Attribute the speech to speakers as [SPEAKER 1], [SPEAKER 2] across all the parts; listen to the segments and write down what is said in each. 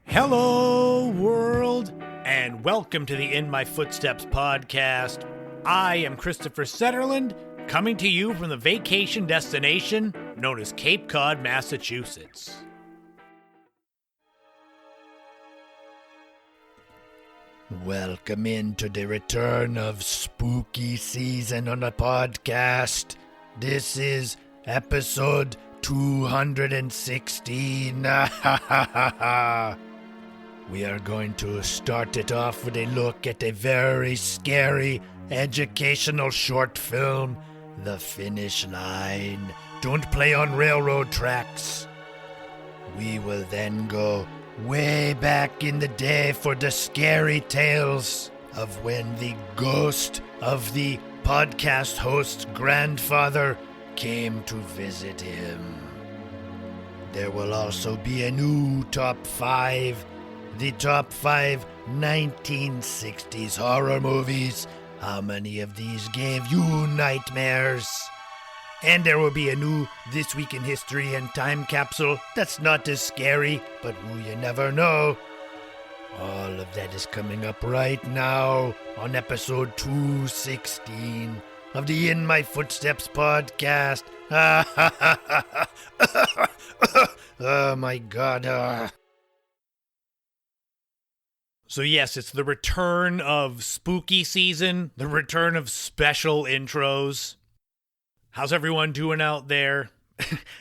[SPEAKER 1] Hello, world, and welcome to the In My Footsteps podcast. I am Christopher Setterland, coming to you from the vacation destination known as Cape Cod, Massachusetts.
[SPEAKER 2] Welcome into the return of spooky season on the podcast. This is episode 216. We are going to start it off with a look at a very scary educational short film, The Finish Line. Don't play on railroad tracks. We will then go way back in the day for the scary tales of when the ghost of the podcast host's grandfather came to visit him. There will also be a new top 5, the top 5 1960s horror movies. How many of these gave you nightmares? And there will be a new This Week in History and Time Capsule that's not as scary, but you never know. All of that is coming up right now on episode 216 of the In My Footsteps podcast. Oh my God.
[SPEAKER 1] So yes, it's the return of spooky season, the return of special intros. How's everyone doing out there?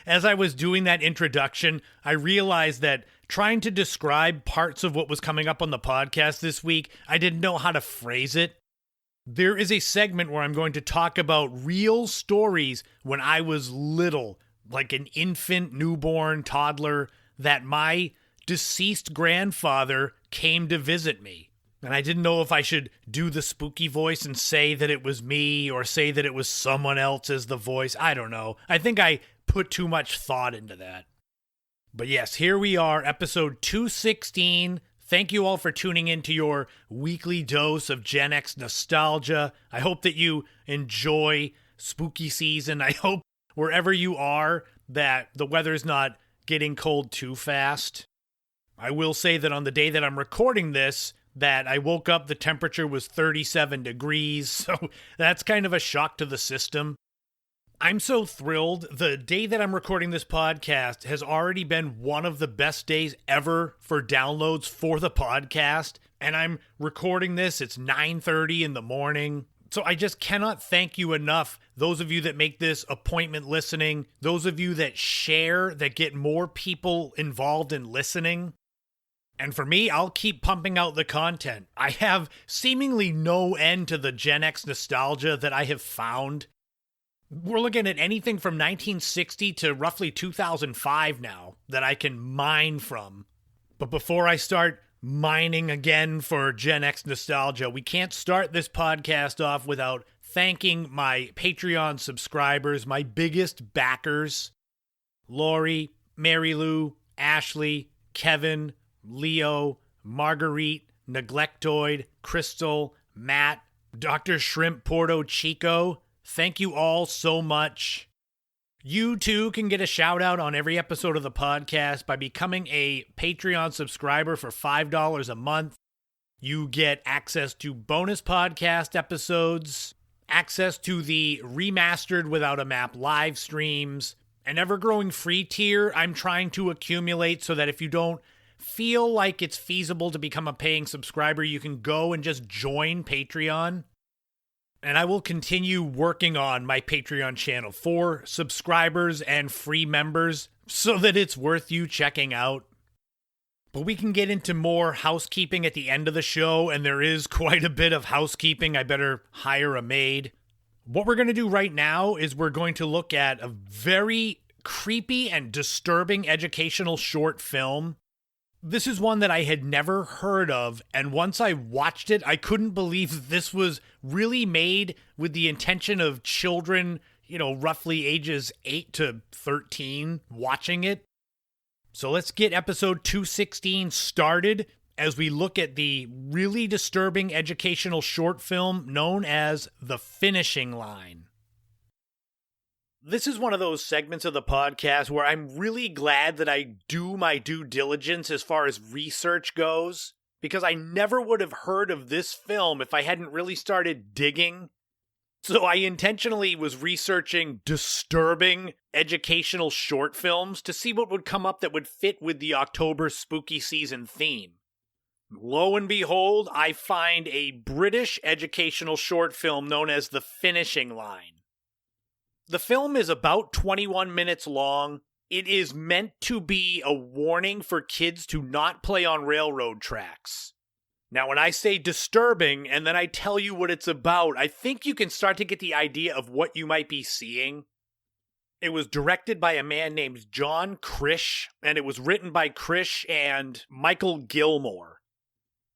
[SPEAKER 1] As I was doing that introduction, I realized that trying to describe parts of what was coming up on the podcast this week, I didn't know how to phrase it. There is a segment where I'm going to talk about real stories when I was little, like an infant, newborn, toddler, that my deceased grandfather came to visit me. And I didn't know if I should do the spooky voice and say that it was me or say that it was someone else as the voice. I don't know. I think I put too much thought into that. But yes, here we are, episode 216. Thank you all for tuning in to your weekly dose of Gen X nostalgia. I hope that you enjoy spooky season. I hope wherever you are that the weather's not getting cold too fast. I will say that on the day that I'm recording this, that I woke up, the temperature was 37 degrees, so that's kind of a shock to the system. I'm so thrilled. The day that I'm recording this podcast has already been one of the best days ever for downloads for the podcast, and I'm recording this. It's 9:30 in the morning. So I just cannot thank you enough, those of you that make this appointment listening, those of you that share, that get more people involved in listening. And for me, I'll keep pumping out the content. I have seemingly no end to the Gen X nostalgia that I have found. We're looking at anything from 1960 to roughly 2005 now that I can mine from. But before I start mining again for Gen X nostalgia, we can't start this podcast off without thanking my Patreon subscribers, my biggest backers: Lori, Mary Lou, Ashley, Kevin, Leo, Marguerite, Neglectoid, Crystal, Matt, Dr. Shrimp Porto Chico. Thank you all so much. You too can get a shout out on every episode of the podcast by becoming a Patreon subscriber for $5 a month. You get access to bonus podcast episodes, access to the remastered Without a Map live streams, an ever-growing free tier I'm trying to accumulate so that if you don't feel like it's feasible to become a paying subscriber, you can go and just join Patreon. And I will continue working on my Patreon channel for subscribers and free members so that it's worth you checking out. But we can get into more housekeeping at the end of the show, and there is quite a bit of housekeeping. I better hire a maid. What we're going to do right now is we're going to look at a very creepy and disturbing educational short film. This is one that I had never heard of, and once I watched it, I couldn't believe this was really made with the intention of children, roughly ages 8 to 13 watching it. So let's get episode 216 started as we look at the really disturbing educational short film known as The Finishing Line. This is one of those segments of the podcast where I'm really glad that I do my due diligence as far as research goes, because I never would have heard of this film if I hadn't really started digging. So I intentionally was researching disturbing educational short films to see what would come up that would fit with the October spooky season theme. Lo and behold, I find a British educational short film known as The Finishing Line. The film is about 21 minutes long. It is meant to be a warning for kids to not play on railroad tracks. Now, when I say disturbing and then I tell you what it's about, I think you can start to get the idea of what you might be seeing. It was directed by a man named John Krish, and it was written by Krish and Michael Gilmore.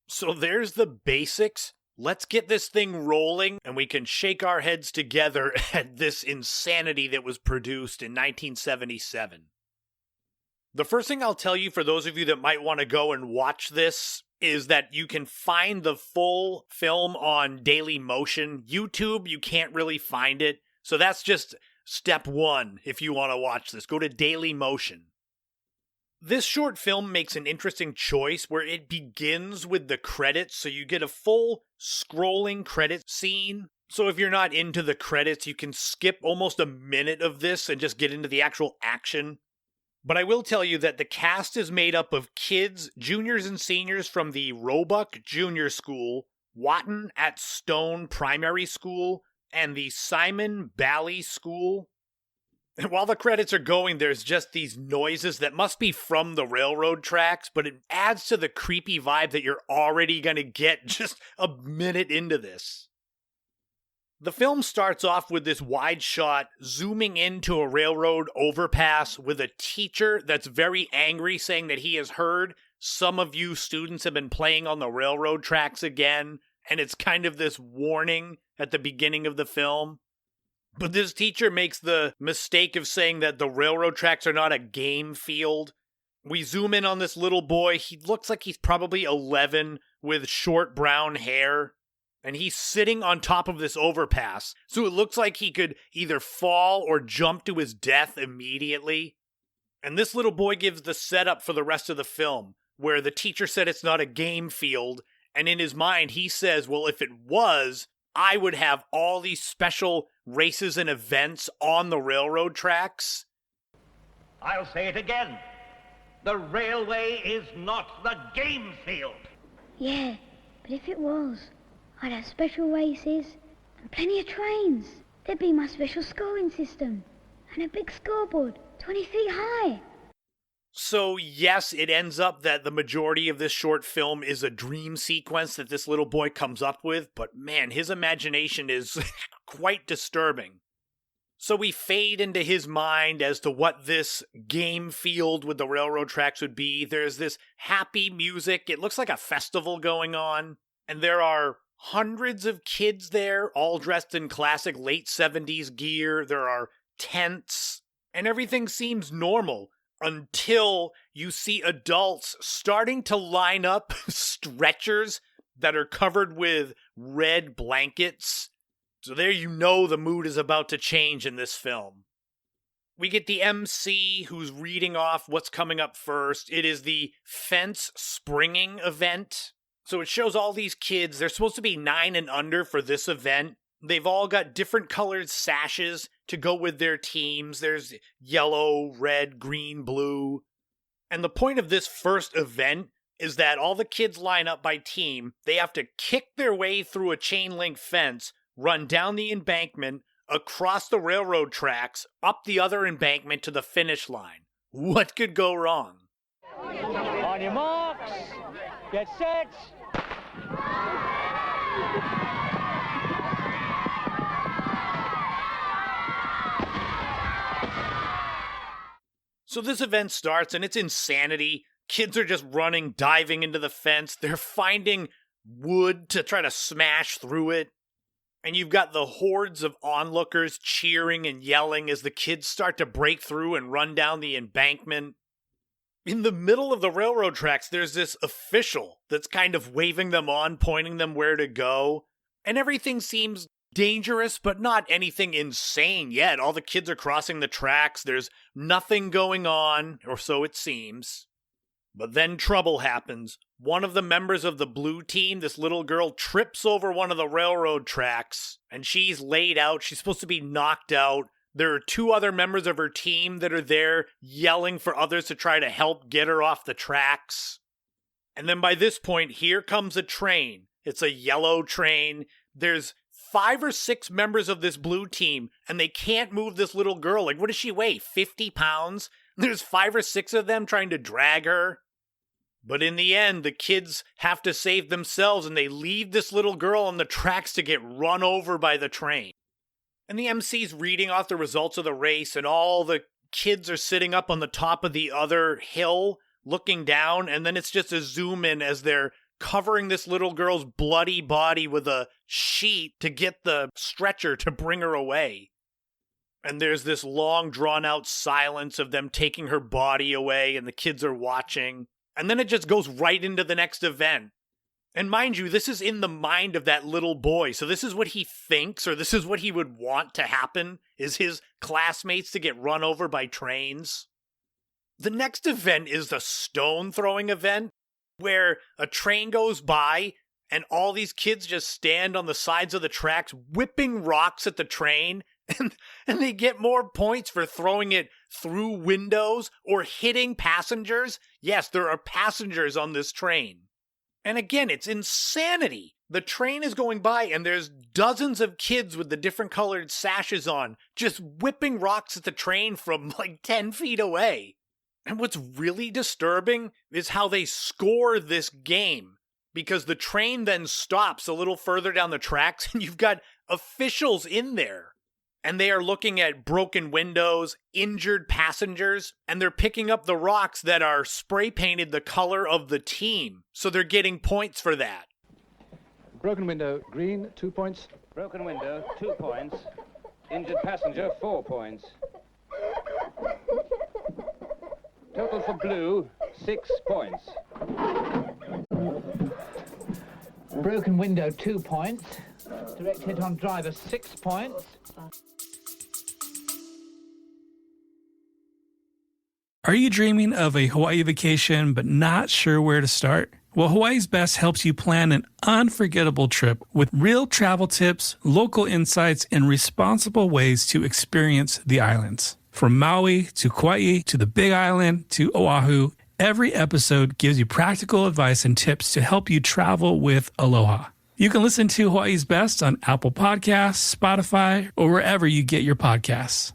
[SPEAKER 1] So there's the basics. Let's get this thing rolling, and we can shake our heads together at this insanity that was produced in 1977. The first thing I'll tell you for those of you that might want to go and watch this is that you can find the full film on Daily Motion. YouTube, you can't really find it. So that's just step one if you want to watch this. Go to Daily Motion. This short film makes an interesting choice where it begins with the credits, so you get a full scrolling credit scene. So if you're not into the credits, you can skip almost a minute of this and just get into the actual action. But I will tell you that the cast is made up of kids, juniors and seniors from the Roebuck Junior School, Watton at Stone Primary School, and the Simon Bally School. And while the credits are going, there's just these noises that must be from the railroad tracks, but it adds to the creepy vibe that you're already going to get just a minute into this. The film starts off with this wide shot zooming into a railroad overpass with a teacher that's very angry, saying that he has heard some of you students have been playing on the railroad tracks again, and it's kind of this warning at the beginning of the film. But this teacher makes the mistake of saying that the railroad tracks are not a game field. We zoom in on this little boy. He looks like he's probably 11 with short brown hair. And he's sitting on top of this overpass. So it looks like he could either fall or jump to his death immediately. And this little boy gives the setup for the rest of the film, where the teacher said it's not a game field. And in his mind, he says, well, if it was, I would have all these special races and events on the railroad tracks.
[SPEAKER 3] I'll say it again. The railway is not the game field.
[SPEAKER 4] Yeah, but if it was, I'd have special races and plenty of trains. There'd be my special scoring system and a big scoreboard 20 feet high.
[SPEAKER 1] So yes, it ends up that the majority of this short film is a dream sequence that this little boy comes up with, but man, his imagination is quite disturbing. So we fade into his mind as to what this game field with the railroad tracks would be. There's this happy music. It looks like a festival going on, and there are hundreds of kids there, all dressed in classic late 70s gear. There are tents, and everything seems normal. Until you see adults starting to line up stretchers that are covered with red blankets. So there you know the mood is about to change in this film. We get the MC who's reading off what's coming up first. It is the fence springing event. So it shows all these kids. They're supposed to be 9 and under for this event. They've all got different colored sashes to go with their teams. There's yellow, red, green, blue. And the point of this first event is that all the kids line up by team. They have to kick their way through a chain link fence, run down the embankment, across the railroad tracks, up the other embankment to the finish line. What could go wrong?
[SPEAKER 3] On your marks, get set.
[SPEAKER 1] So this event starts, and it's insanity. Kids are just running, diving into the fence. They're finding wood to try to smash through it. And you've got the hordes of onlookers cheering and yelling as the kids start to break through and run down the embankment. In the middle of the railroad tracks, there's this official that's kind of waving them on, pointing them where to go. And everything seems dangerous, but not anything insane yet. All the kids are crossing the tracks. There's nothing going on, or so it seems. But then trouble happens. One of the members of the blue team, this little girl, trips over one of the railroad tracks, and she's laid out. She's supposed to be knocked out. There are 2 other members of her team that are there yelling for others to try to help get her off the tracks. And then by this point, here comes a train. It's a yellow train. There's 5 or 6 members of this blue team, and they can't move this little girl. Like, what does she weigh? 50 pounds? There's 5 or 6 of them trying to drag her. But in the end, the kids have to save themselves, and they leave this little girl on the tracks to get run over by the train. And the MC's reading off the results of the race, and all the kids are sitting up on the top of the other hill, looking down, and then it's just a zoom in as they're covering this little girl's bloody body with a sheet to get the stretcher to bring her away. And there's this long, drawn-out silence of them taking her body away, and the kids are watching. And then it just goes right into the next event. And mind you, this is in the mind of that little boy, so this is what he thinks, or this is what he would want to happen, is his classmates to get run over by trains. The next event is the stone-throwing event, where a train goes by, and all these kids just stand on the sides of the tracks, whipping rocks at the train, and they get more points for throwing it through windows or hitting passengers. Yes, there are passengers on this train. And again, it's insanity. The train is going by and there's dozens of kids with the different colored sashes on, just whipping rocks at the train from like 10 feet away. And what's really disturbing is how they score this game, because the train then stops a little further down the tracks and you've got officials in there. And they are looking at broken windows, injured passengers, and they're picking up the rocks that are spray painted the color of the team. So they're getting points for that.
[SPEAKER 5] Broken window, green, 2 points.
[SPEAKER 3] Broken window, 2 points. Injured passenger, 4 points. Total for blue, 6 points.
[SPEAKER 6] Broken window, 2 points. Direct hit on driver, 6 points.
[SPEAKER 7] Are you dreaming of a Hawaii vacation but not sure where to start? Well, Hawaii's Best helps you plan an unforgettable trip with real travel tips, local insights, and responsible ways to experience the islands. From Maui to Kauai to the Big Island to Oahu, every episode gives you practical advice and tips to help you travel with aloha. You can listen to Hawaii's Best on Apple Podcasts, Spotify, or wherever you get your podcasts.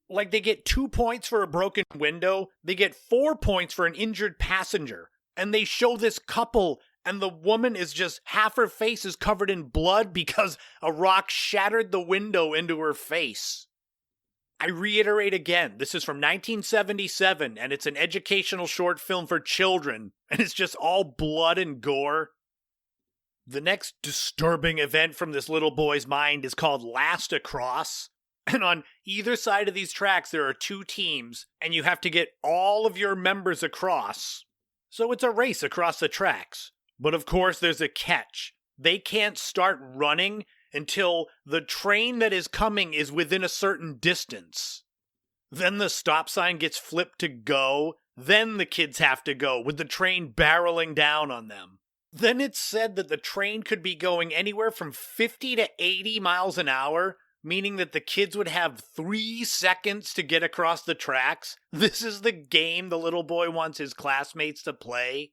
[SPEAKER 1] Like, they get 2 points for a broken window, they get 4 points for an injured passenger. And they show this couple, and the woman is just, half her face is covered in blood because a rock shattered the window into her face. I reiterate again, this is from 1977, and it's an educational short film for children, and it's just all blood and gore. The next disturbing event from this little boy's mind is called Last Across. And on either side of these tracks, there are 2 teams, and you have to get all of your members across. So it's a race across the tracks. But of course, there's a catch. They can't start running until the train that is coming is within a certain distance. Then the stop sign gets flipped to go. Then the kids have to go, with the train barreling down on them. Then it's said that the train could be going anywhere from 50 to 80 miles an hour, meaning that the kids would have 3 seconds to get across the tracks. This is the game the little boy wants his classmates to play.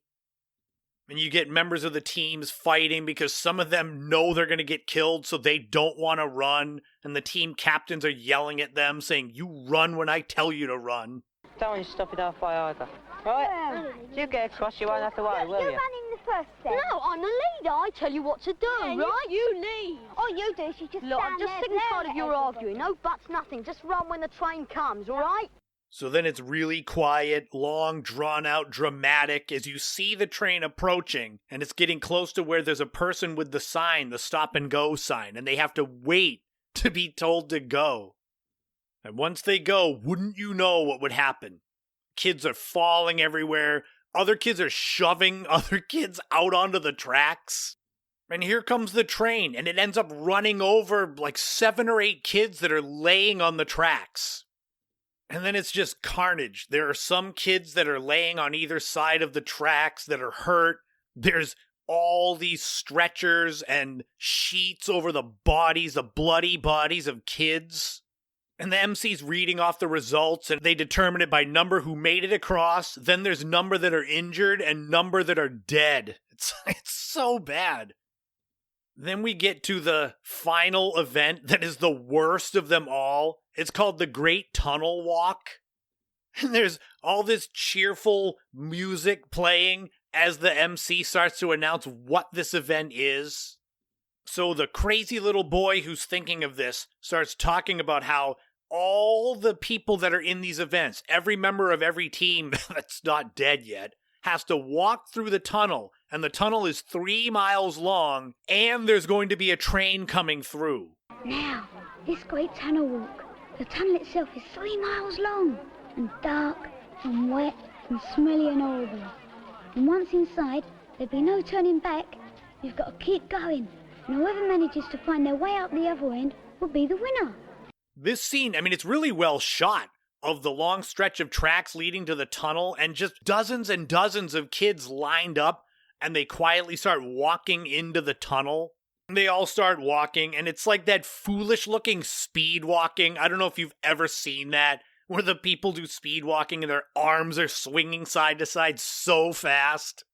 [SPEAKER 1] And you get members of the teams fighting because some of them know they're going to get killed, so they don't want to run. And the team captains are yelling at them, saying, "You run when I tell you to run."
[SPEAKER 8] Don't want you to stop it halfway either. Right? If you get across, you won't have to worry, will you?
[SPEAKER 4] You're running the first then.
[SPEAKER 9] No, I'm the leader. I tell you what to do, right?
[SPEAKER 4] You lead. All you do is you just
[SPEAKER 9] Look, I'm
[SPEAKER 4] stand
[SPEAKER 9] just
[SPEAKER 4] there
[SPEAKER 9] sick and tired
[SPEAKER 4] glaring
[SPEAKER 9] of
[SPEAKER 4] at
[SPEAKER 9] your
[SPEAKER 4] everybody.
[SPEAKER 9] arguing. No buts, nothing. Just run when the train comes, all right?
[SPEAKER 1] So then it's really quiet, long, drawn-out, dramatic as you see the train approaching, and it's getting close to where there's a person with the sign, the stop-and-go sign, and they have to wait to be told to go. And once they go, wouldn't you know what would happen? Kids are falling everywhere, other kids are shoving other kids out onto the tracks. And here comes the train, and it ends up running over like 7 or 8 kids that are laying on the tracks. And then it's just carnage. There are some kids that are laying on either side of the tracks that are hurt. There's all these stretchers and sheets over the bodies, the bloody bodies of kids. And the MC's reading off the results, and they determine it by number who made it across. Then there's number that are injured and number that are dead. It's so bad. Then we get to the final event that is the worst of them all. It's called the Great Tunnel Walk. And there's all this cheerful music playing as the MC starts to announce what this event is. So the crazy little boy who's thinking of this starts talking about how all the people that are in these events, every member of every team that's not dead yet, has to walk through the tunnel, and the tunnel is 3 miles long, and there's going to be a train coming through.
[SPEAKER 4] Now, this great tunnel walk. The tunnel itself is 3 miles long, and dark, and wet, and smelly and horrible. And once inside, there'll be no turning back. You've got to keep going, and whoever manages to find their way out the other end will be the winner.
[SPEAKER 1] This scene, I mean, it's really well shot, of the long stretch of tracks leading to the tunnel, and just dozens and dozens of kids lined up, and they quietly start walking into the tunnel. They all start walking, and it's like that foolish-looking speed walking. I don't know if you've ever seen that, where the people do speed walking and their arms are swinging side to side so fast.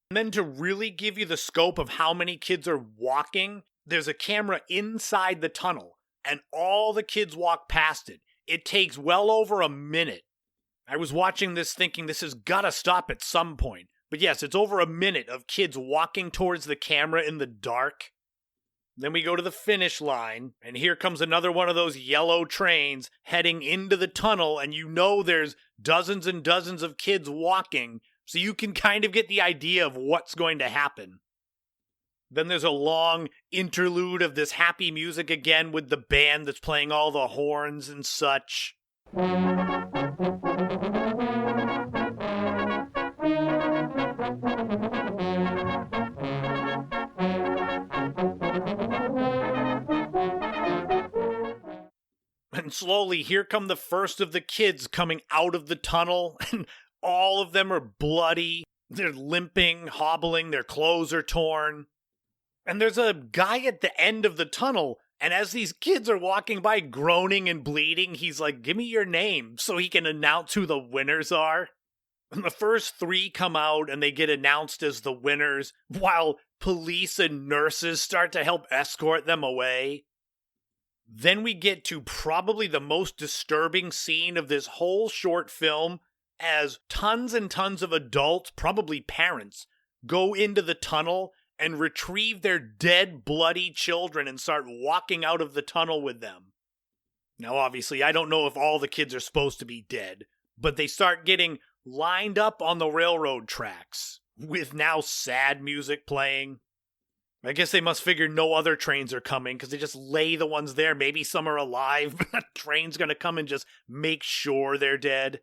[SPEAKER 1] And then to really give you the scope of how many kids are walking, there's a camera inside the tunnel, and all the kids walk past it. It takes well over a minute. I was watching this thinking this has got to stop at some point. But yes, it's over a minute of kids walking towards the camera in the dark. Then we go to the finish line, and here comes another one of those yellow trains heading into the tunnel, and you know there's dozens and dozens of kids walking, so you can kind of get the idea of what's going to happen. Then there's a long interlude of this happy music again with the band that's playing all the horns and such. And slowly, here come the first of the kids coming out of the tunnel, and all of them are bloody. They're limping, hobbling, their clothes are torn. And there's a guy at the end of the tunnel, and as these kids are walking by groaning and bleeding, he's like, "Give me your name," so he can announce who the winners are. And the first 3 come out, and they get announced as the winners, while police and nurses start to help escort them away. Then we get to probably the most disturbing scene of this whole short film, as tons and tons of adults, probably parents, go into the tunnel and retrieve their dead, bloody children and start walking out of the tunnel with them. Now, obviously, I don't know if all the kids are supposed to be dead, but they start getting lined up on the railroad tracks, with now sad music playing. I guess they must figure no other trains are coming, because they just lay the ones there. Maybe some are alive, but a train's gonna come and just make sure they're dead.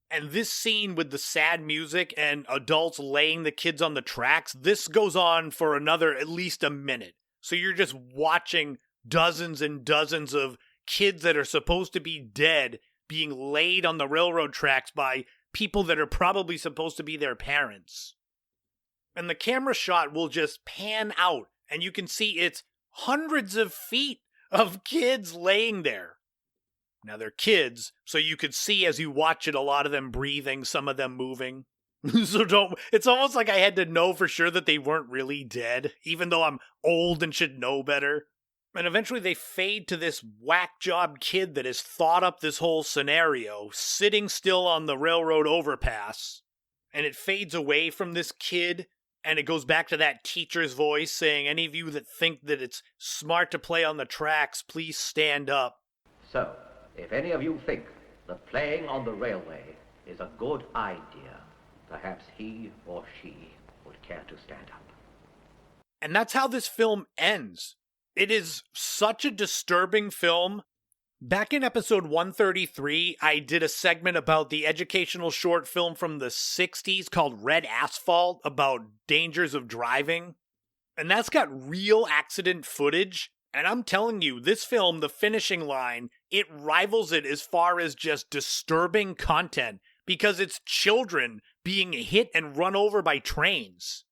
[SPEAKER 1] And this scene with the sad music and adults laying the kids on the tracks, this goes on for another at least a minute. So you're just watching dozens and dozens of kids that are supposed to be dead being laid on the railroad tracks by people that are probably supposed to be their parents. And the camera shot will just pan out, and you can see it's hundreds of feet of kids laying there. Now, they're kids, so you could see as you watch it, a lot of them breathing, some of them moving. It's almost like I had to know for sure that they weren't really dead, even though I'm old and should know better. And eventually they fade to this whack job kid that has thought up this whole scenario, sitting still on the railroad overpass. And it fades away from this kid, and it goes back to that teacher's voice saying, "Any of you that think that it's smart to play on the tracks, please stand up."
[SPEAKER 3] So, if any of you think that playing on the railway is a good idea, perhaps he or she would care to stand up.
[SPEAKER 1] And that's how this film ends. It is such a disturbing film. Back in episode 133, I did a segment about the educational short film from the 60s called Red Asphalt about dangers of driving. And that's got real accident footage. And I'm telling you, this film, The Finishing Line, it rivals it as far as just disturbing content because it's children being hit and run over by trains.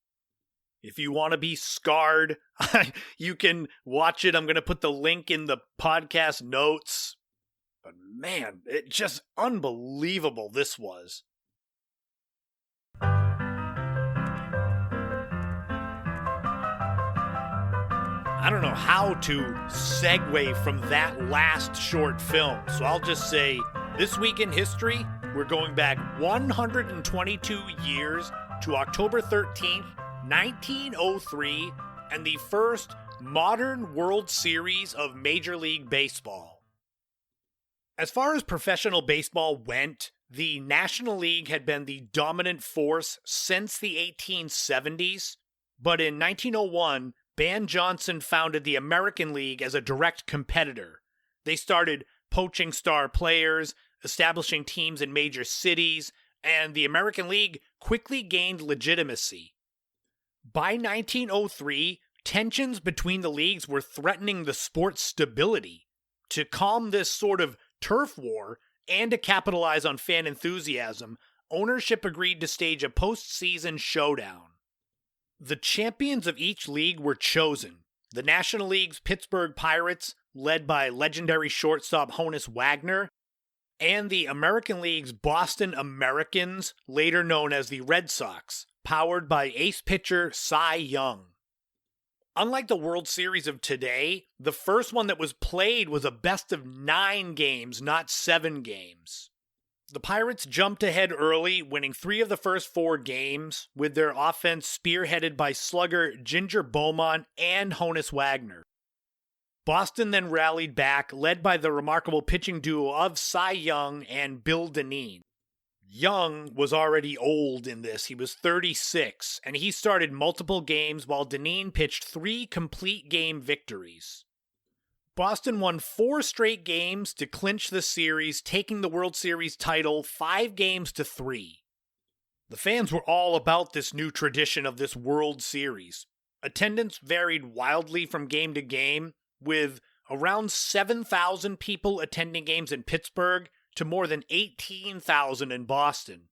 [SPEAKER 1] If you want to be scarred, you can watch it. I'm going to put the link in the podcast notes. But man, it just unbelievable this was. I don't know how to segue from that last short film, so I'll just say, this week in history, we're going back 122 years to October 13th, 1903, and the first modern World Series of Major League Baseball. As far as professional baseball went, the National League had been the dominant force since the 1870s, but in 1901, Ban Johnson founded the American League as a direct competitor. They started poaching star players, establishing teams in major cities, and the American League quickly gained legitimacy. By 1903, tensions between the leagues were threatening the sport's stability. To calm this sort of turf war and to capitalize on fan enthusiasm, ownership agreed to stage a postseason showdown. The champions of each league were chosen. The National League's Pittsburgh Pirates, led by legendary shortstop Honus Wagner, and the American League's Boston Americans, later known as the Red Sox, powered by ace pitcher Cy Young. Unlike the World Series of today, the first one that was played was a best of 9 games, not 7 games. The Pirates jumped ahead early, winning 3 of the first 4 games, with their offense spearheaded by slugger Ginger Beaumont and Honus Wagner. Boston then rallied back, led by the remarkable pitching duo of Cy Young and Bill Dineen. Young was already old in this. He was 36, and he started multiple games while Dineen pitched 3 complete game victories. Boston won 4 straight games to clinch the series, taking the World Series title 5-3. The fans were all about this new tradition of this World Series. Attendance varied wildly from game to game, with around 7,000 people attending games in Pittsburgh to more than 18,000 in Boston.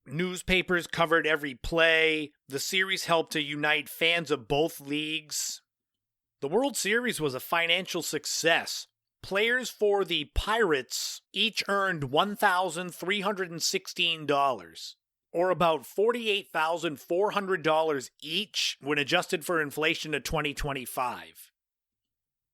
[SPEAKER 1] Newspapers covered every play. The series helped to unite fans of both leagues. The World Series was a financial success. Players for the Pirates each earned $1,316, or about $48,400 each when adjusted for inflation to 2025.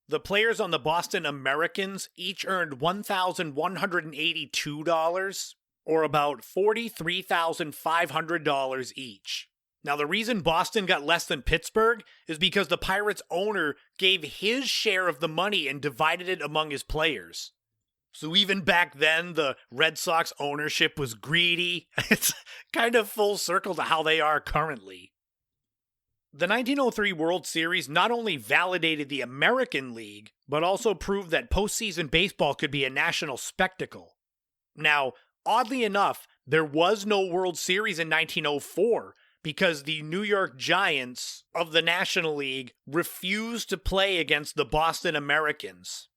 [SPEAKER 1] The players on the Boston Americans each earned $1,182, or about $43,500 each. Now, the reason Boston got less than Pittsburgh is because the Pirates' owner gave his share of the money and divided it among his players. So even back then, the Red Sox ownership was greedy. It's kind of full circle to how they are currently. The 1903 World Series not only validated the American League, but also proved that postseason baseball could be a national spectacle. Now, oddly enough, there was no World Series in 1904, because the New York Giants of the National League refused to play against the Boston Americans.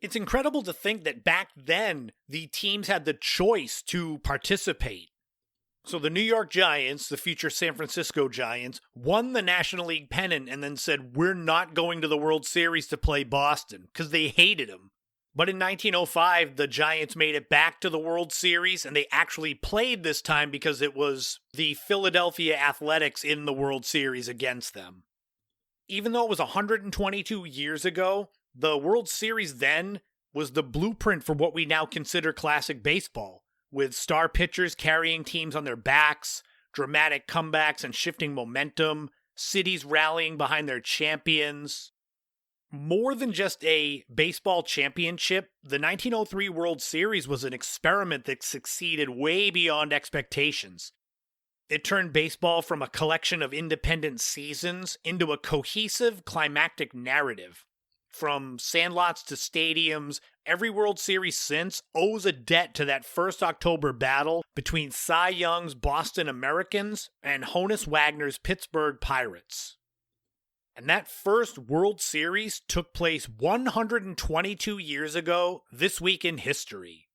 [SPEAKER 1] It's incredible to think that back then, the teams had the choice to participate. So the New York Giants, the future San Francisco Giants, won the National League pennant and then said, we're not going to the World Series to play Boston, because they hated them. But in 1905, the Giants made it back to the World Series, and they actually played this time because it was the Philadelphia Athletics in the World Series against them. Even though it was 122 years ago, the World Series then was the blueprint for what we now consider classic baseball, with star pitchers carrying teams on their backs, dramatic comebacks and shifting momentum, cities rallying behind their champions. More than just a baseball championship, the 1903 World Series was an experiment that succeeded way beyond expectations. It turned baseball from a collection of independent seasons into a cohesive, climactic narrative. From sandlots to stadiums, every World Series since owes a debt to that first October battle between Cy Young's Boston Americans and Honus Wagner's Pittsburgh Pirates. And that first World Series took place 122 years ago, this week in history.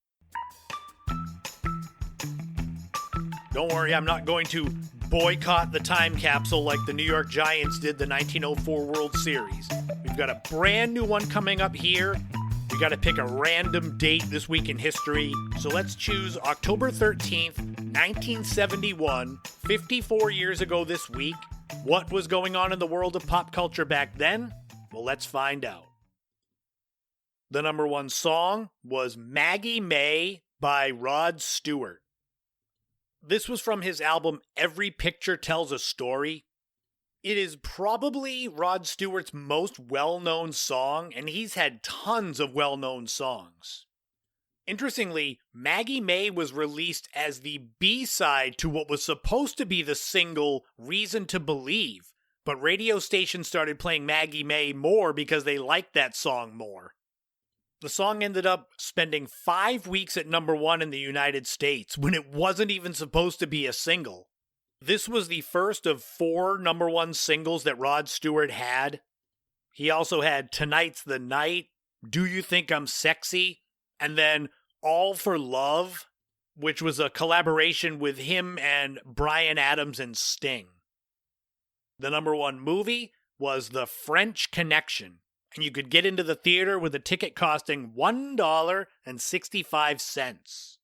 [SPEAKER 1] Don't worry, I'm not going to boycott the time capsule like the New York Giants did the 1904 World Series. We've got a brand new one coming up here. We got to pick a random date this week in history. So let's choose October 13th, 1971, 54 years ago this week. What was going on in the world of pop culture back then? Well, let's find out. The number one song was Maggie May by Rod Stewart. This was from his album Every Picture Tells a Story. It is probably Rod Stewart's most well-known song, and he's had tons of well-known songs. Interestingly, Maggie May was released as the B-side to what was supposed to be the single Reason to Believe, but radio stations started playing Maggie May more because they liked that song more. The song ended up spending 5 weeks at number one in the United States when it wasn't even supposed to be a single. This was the first of 4 number one singles that Rod Stewart had. He also had Tonight's the Night, Do You Think I'm Sexy, and then All for Love, which was a collaboration with him and Bryan Adams and Sting. The number one movie was The French Connection, and you could get into the theater with a ticket costing $1.65.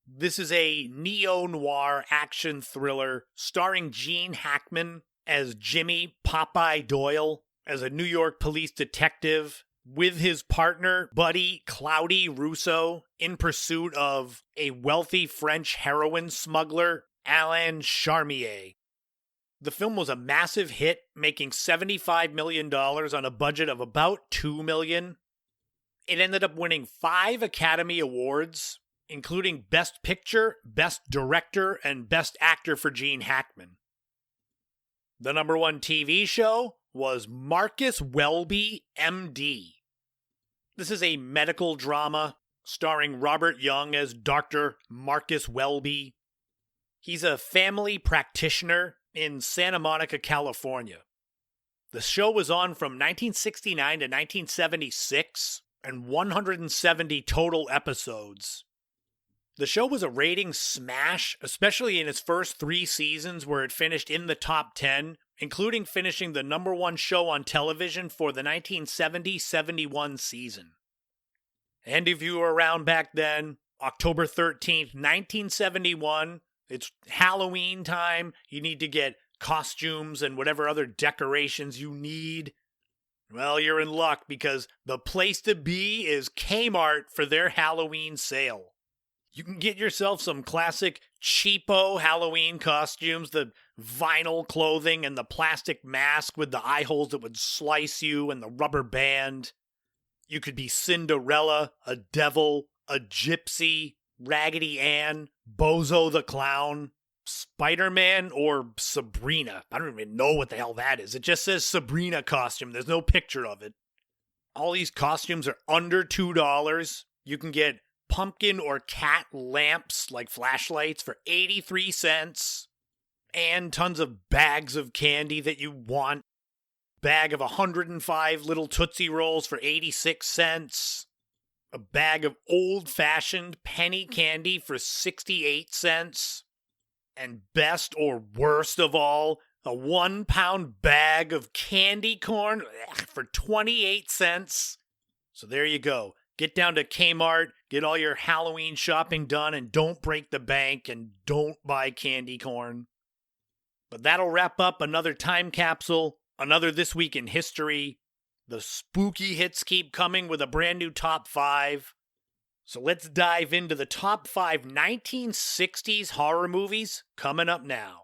[SPEAKER 1] This is a neo-noir action thriller starring Gene Hackman as Jimmy Popeye Doyle, as a New York police detective, with his partner, buddy Cloudy Rousseau, in pursuit of a wealthy French heroin smuggler, Alain Charmier. The film was a massive hit, making $75 million on a budget of about $2 million. It ended up winning 5 Academy Awards, including Best Picture, Best Director, and Best Actor for Gene Hackman. The number one TV show was Marcus Welby, M.D. This is a medical drama starring Robert Young as Dr. Marcus Welby. He's a family practitioner in Santa Monica, California. The show was on from 1969 to 1976 and 170 total episodes. The show was a ratings smash, especially in its first 3 seasons where it finished in the top 10, including finishing the number one show on television for the 1970-71 season. And if you were around back then, October 13th, 1971, it's Halloween time. You need to get costumes and whatever other decorations you need. Well, you're in luck because the place to be is Kmart for their Halloween sale. You can get yourself some classic cheapo Halloween costumes, the vinyl clothing and the plastic mask with the eye holes that would slice you and the rubber band. You could be Cinderella, a devil, a gypsy, Raggedy Ann, Bozo the Clown, Spider-Man, or Sabrina. I don't even know what the hell that is. It just says Sabrina costume. There's no picture of it. All these costumes are under $2. You can get pumpkin or cat lamps, like flashlights, for 83 cents. And tons of bags of candy that you want. Bag of 105 little Tootsie Rolls for 86 cents. A bag of old-fashioned penny candy for 68 cents. And best or worst of all, a 1-pound bag of candy corn for 28 cents. So there you go. Get down to Kmart, get all your Halloween shopping done, and don't break the bank, and don't buy candy corn. But that'll wrap up another time capsule, another This Week in History. The spooky hits keep coming with a brand new top 5. So let's dive into the top 5 1960s horror movies coming up now.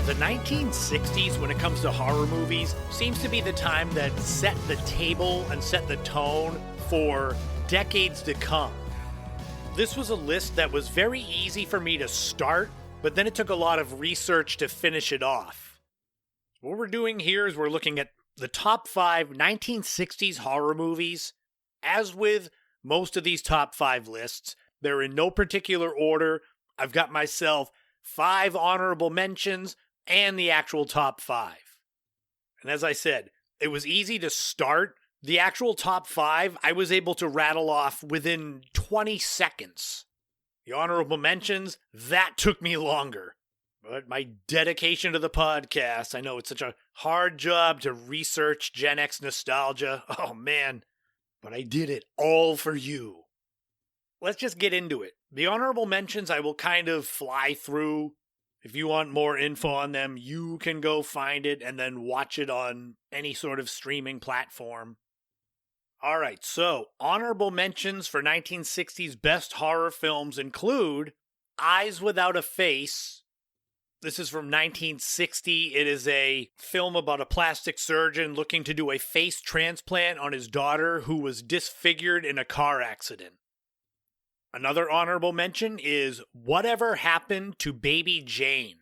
[SPEAKER 1] The 1960s, when it comes to horror movies, seems to be the time that set the table and set the tone for decades to come. this was a list that was very easy for me to start, but then it took a lot of research to finish it off. What we're doing here is we're looking at the top 5 1960s horror movies. As with most of these top 5 lists, they're in no particular order. I've got myself 5 honorable mentions and the actual top 5. And as I said, it was easy to start. The actual top 5, I was able to rattle off within 20 seconds. The honorable mentions, that took me longer. But my dedication to the podcast, I know it's such a hard job to research Gen X nostalgia. Oh man, but I did it all for you. Let's just get into it. The honorable mentions I will kind of fly through. If you want more info on them, you can go find it and then watch it on any sort of streaming platform. Alright, so honorable mentions for 1960s best horror films include Eyes Without a Face. This is from 1960. It is a film about a plastic surgeon looking to do a face transplant on his daughter who was disfigured in a car accident. Another honorable mention is Whatever Happened to Baby Jane.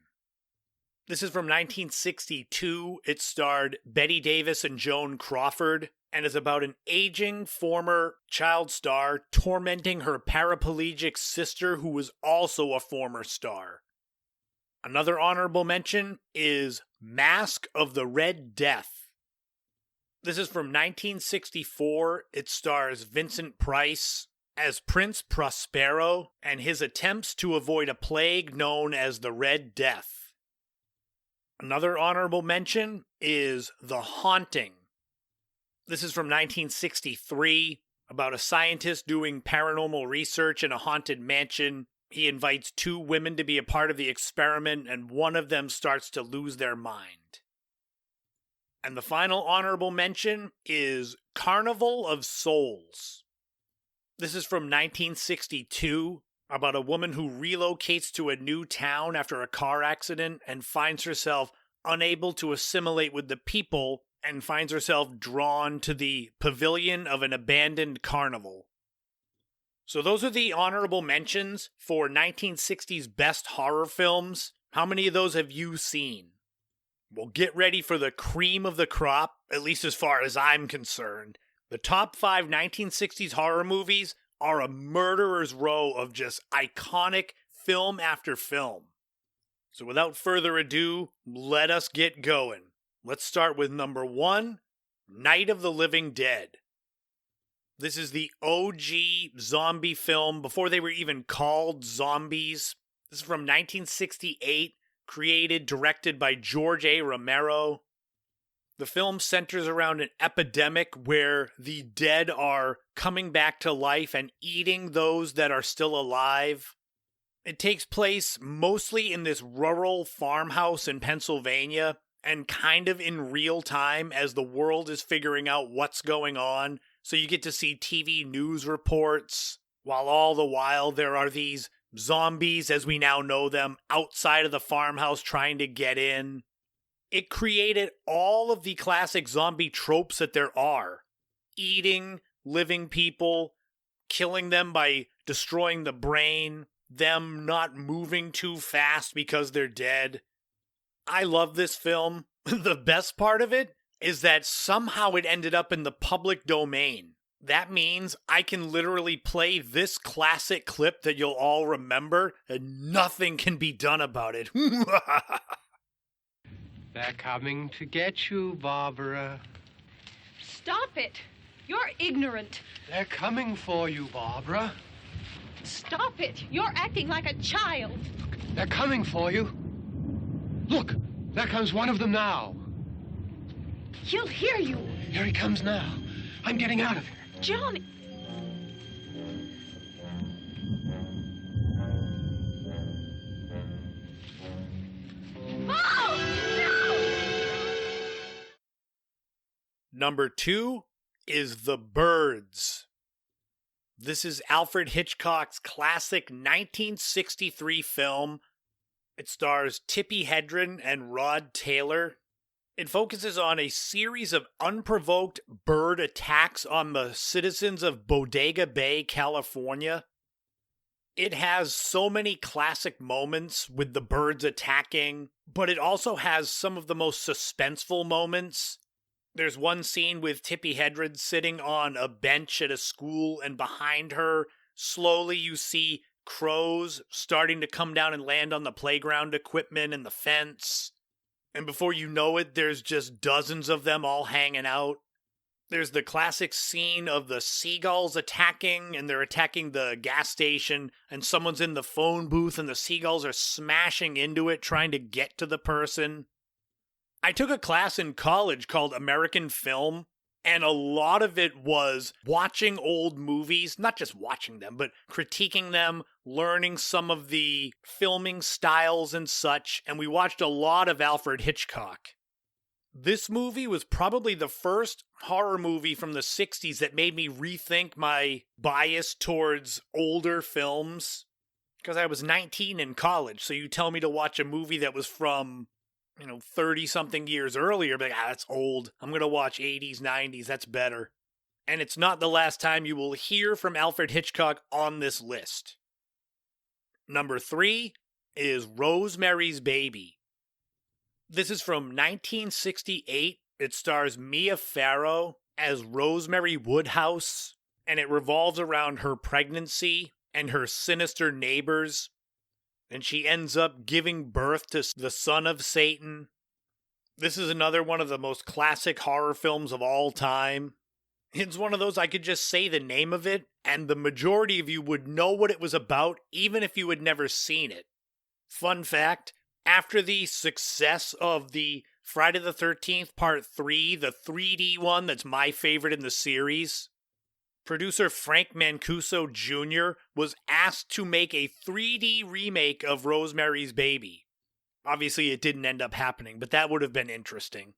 [SPEAKER 1] This is from 1962. It starred Bette Davis and Joan Crawford and is about an aging former child star tormenting her paraplegic sister who was also a former star. Another honorable mention is Mask of the Red Death. This is from 1964. It stars Vincent Price as Prince Prospero and his attempts to avoid a plague known as the Red Death. Another honorable mention is The Haunting. This is from 1963, about a scientist doing paranormal research in a haunted mansion. He invites 2 women to be a part of the experiment, and one of them starts to lose their mind. And the final honorable mention is Carnival of Souls. This is from 1962, about a woman who relocates to a new town after a car accident and finds herself unable to assimilate with the people and finds herself drawn to the pavilion of an abandoned carnival. So those are the honorable mentions for 1960s best horror films. How many of those have you seen? Well, get ready for the cream of the crop, at least as far as I'm concerned. The top 5 1960s horror movies are a murderer's row of just iconic film after film. So without further ado, let us get going. Let's start with number 1, Night of the Living Dead. This is the OG zombie film before they were even called zombies. This is from 1968, created, directed by George A. Romero. The film centers around an epidemic where the dead are coming back to life and eating those that are still alive. It takes place mostly in this rural farmhouse in Pennsylvania and kind of in real time as the world is figuring out what's going on. So you get to see TV news reports, while all the while there are these zombies, as we now know them, outside of the farmhouse trying to get in. It created all of the classic zombie tropes that there are. Eating living people, killing them by destroying the brain, them not moving too fast because they're dead. I love this film. The best part of it is that somehow it ended up in the public domain. That means I can literally play this classic clip that you'll all remember, and nothing can be done about it.
[SPEAKER 10] They're coming to get you, Barbara.
[SPEAKER 11] Stop it! You're ignorant.
[SPEAKER 10] They're coming for you, Barbara.
[SPEAKER 11] Stop it! You're acting like a child.
[SPEAKER 10] They're coming for you. Look, there comes one of them now.
[SPEAKER 11] He'll hear you.
[SPEAKER 10] Here he comes now. I'm getting out of here.
[SPEAKER 11] Johnny. Oh, no!
[SPEAKER 1] Number 2 is The Birds. This is Alfred Hitchcock's classic 1963 film. It stars Tippi Hedren and Rod Taylor. It focuses on a series of unprovoked bird attacks on the citizens of Bodega Bay, California. It has so many classic moments with the birds attacking, but it also has some of the most suspenseful moments. There's one scene with Tippi Hedren sitting on a bench at a school, and behind her, slowly you see crows starting to come down and land on the playground equipment and the fence. And before you know it, there's just dozens of them all hanging out. There's the classic scene of the seagulls attacking, and they're attacking the gas station, and someone's in the phone booth, and the seagulls are smashing into it, trying to get to the person. I took a class in college called American Film, and a lot of it was watching old movies, not just watching them, but critiquing them, learning some of the filming styles and such, and we watched a lot of Alfred Hitchcock. This movie was probably the first horror movie from the 60s that made me rethink my bias towards older films. Because I was 19 in college, so you tell me to watch a movie that was from, 30-something years earlier, but that's old. I'm going to watch 80s, 90s, that's better. And it's not the last time you will hear from Alfred Hitchcock on this list. Number 3 is Rosemary's Baby. This is from 1968. It stars Mia Farrow as Rosemary Woodhouse, and it revolves around her pregnancy and her sinister neighbors. And she ends up giving birth to the son of Satan. This is another one of the most classic horror films of all time. It's one of those I could just say the name of it, and the majority of you would know what it was about, even if you had never seen it. Fun fact, after the success of the Friday the 13th Part 3, the 3D one that's my favorite in the series, producer Frank Mancuso Jr. was asked to make a 3D remake of Rosemary's Baby. Obviously, it didn't end up happening, but that would have been interesting.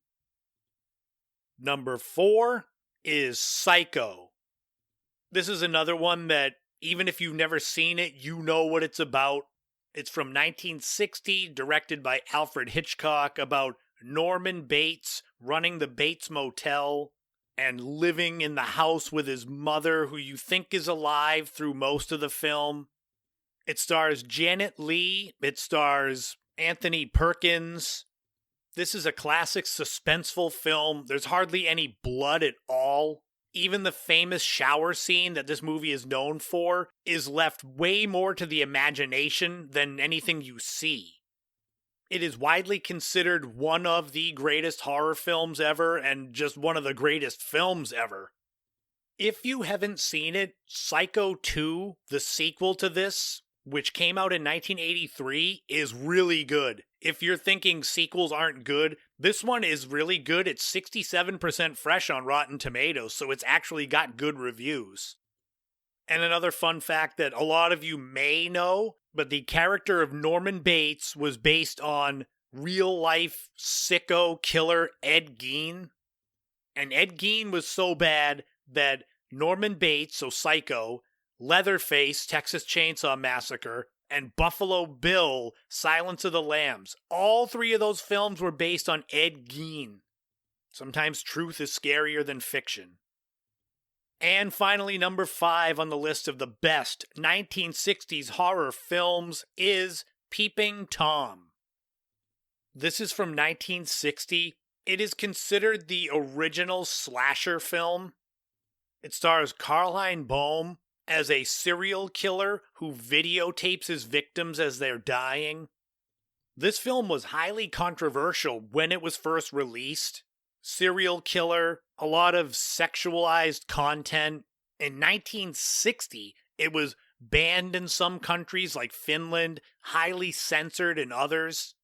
[SPEAKER 1] Number 4 is Psycho. This is another one that, even if you've never seen it, you know what it's about. It's from 1960, directed by Alfred Hitchcock, about Norman Bates running the Bates Motel and living in the house with his mother, who you think is alive through most of the film. It stars Janet Leigh. It stars Anthony Perkins. This is a classic suspenseful film. There's hardly any blood at all. Even the famous shower scene that this movie is known for is left way more to the imagination than anything you see. It is widely considered one of the greatest horror films ever and just one of the greatest films ever. If you haven't seen it, Psycho 2, the sequel to this, which came out in 1983, is really good. If you're thinking sequels aren't good, this one is really good. It's 67% fresh on Rotten Tomatoes, so it's actually got good reviews. And another fun fact that a lot of you may know, but the character of Norman Bates was based on real-life sicko killer Ed Gein. And Ed Gein was so bad that Norman Bates, so Psycho, Leatherface, Texas Chainsaw Massacre, and Buffalo Bill, Silence of the Lambs. All three of those films were based on Ed Gein. Sometimes truth is scarier than fiction. And finally, number 5 on the list of the best 1960s horror films is Peeping Tom. This is from 1960. It is considered the original slasher film. It stars Karlheinz Bohm as a serial killer who videotapes his victims as they're dying. This film was highly controversial when it was first released. Serial killer, a lot of sexualized content. In 1960, it was banned in some countries like Finland, highly censored in others.